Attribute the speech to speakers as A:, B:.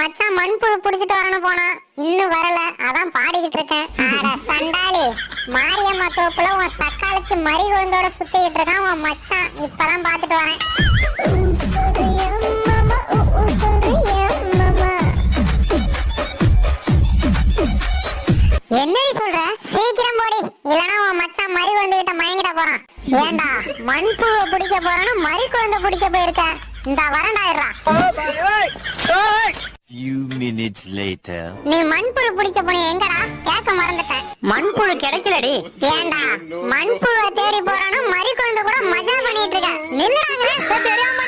A: மச்சான் மண்புழு புடிச்சிட்டு வரணும் போனா இன்னும் வரல. அதான் பாடிக்கிட்டு இருக்கேன். அட சண்டாளி, மாரியம்மா தோப்புல உன் சக்காலத்து மறிகொழுந்தோட சுத்திக்கிட்டு இருக்கான் உன் மச்சான். இப்பதான் பாத்துட்டு வரேன். என்னடி சொல்ற? சீக்கிரம் போடி, இல்லனா உன் மச்சான் மறிகொழுந்து கிட்ட மயங்கிட போறான். ஏண்டா மண்புழு பிடிக்க போறானு மறிகொழுந்த பிடிக்க போயிருக்க? இந்த வரண்டாயிரா.
B: Few minutes later.
A: நீ மண்புழு பிடிக்க போன எங்கடா? கேட்க மறந்துட்டேன்.
C: மண்புழு கிடைக்கலடி.
A: ஏண்டா மண்புழுவை தேடி போறானு மறிகொழுந்து கூட மஜா பண்ணிட்டு இருக்க. நில்லுறாங்க.
C: தெரியாம